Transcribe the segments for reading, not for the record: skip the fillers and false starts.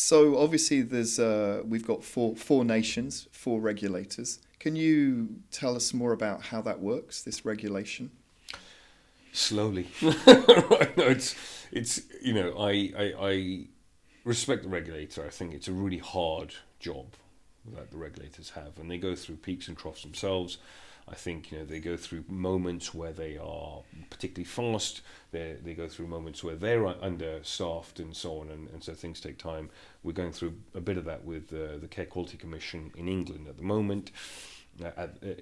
So obviously we've got four nations, four regulators. Can you tell us more about how that works, this regulation? Slowly. Right, no, it's I respect the regulator. I think it's a really hard job that the regulators have, and they go through peaks and troughs themselves. I think they go through moments where they are particularly fast. They go through moments where they're understaffed and so on, and so things take time. We're going through a bit of that with the Care Quality Commission in England at the moment,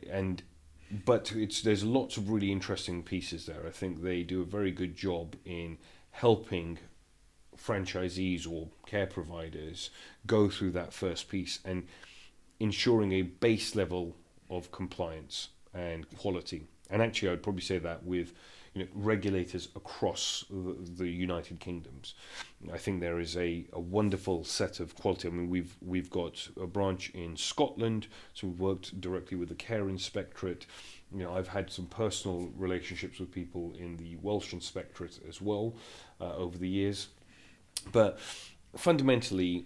and but there's lots of really interesting pieces there. I think they do a very good job in helping franchisees or care providers go through that first piece and ensuring a base level of compliance and quality. And actually, I would probably say that with regulators across the United Kingdoms. I think there is a wonderful set of quality. I mean, we've got a branch in Scotland, so we've worked directly with the Care Inspectorate. I've had some personal relationships with people in the Welsh Inspectorate as well over the years. But fundamentally,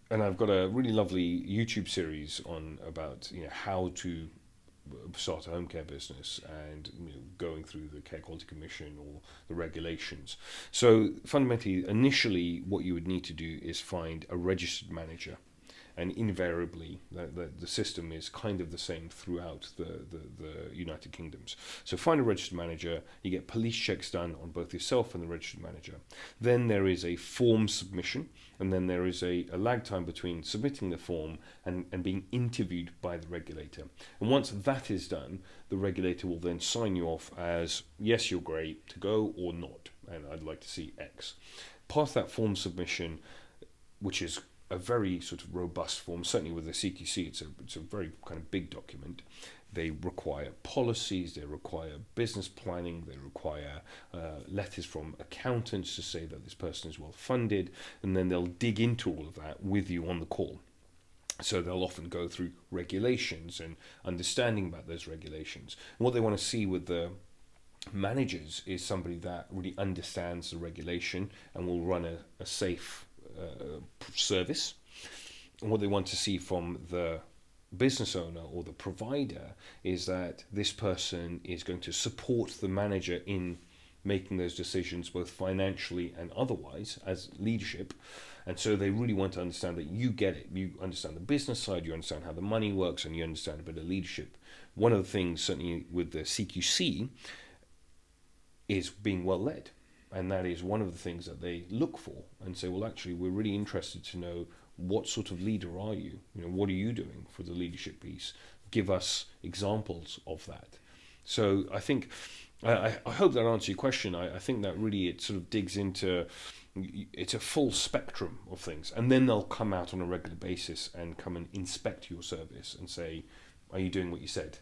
and I've got a really lovely YouTube series on about how to start a home care business and going through the Care Quality Commission or the regulations. So fundamentally, initially, what you would need to do is find a registered manager. And invariably, the system is kind of the same throughout the United Kingdoms. So find a registered manager, you get police checks done on both yourself and the registered manager. Then there is a form submission, and then there is a lag time between submitting the form and being interviewed by the regulator. And once that is done, the regulator will then sign you off as, yes, you're great to go, or not, and I'd like to see X. Past that form submission, which is a very sort of robust form, certainly with the CQC, it's a very kind of big document. They require policies, they require business planning, they require letters from accountants to say that this person is well funded, and then they'll dig into all of that with you on the call. So they'll often go through regulations and understanding about those regulations. And what they want to see with the managers is somebody that really understands the regulation and will run a safe service. And what they want to see from the business owner or the provider is that this person is going to support the manager in making those decisions both financially and otherwise as leadership. And so they really want to understand that you get it, you understand the business side, you understand how the money works, and you understand a bit of leadership. One of the things certainly with the CQC is being well led. And that is one of the things that they look for and say, well, actually, we're really interested to know what sort of leader are you? What are you doing for the leadership piece? Give us examples of that. So I think, I hope that answers your question. I think that really it sort of digs into, it's a full spectrum of things. And then they'll come out on a regular basis and come and inspect your service and say, are you doing what you said?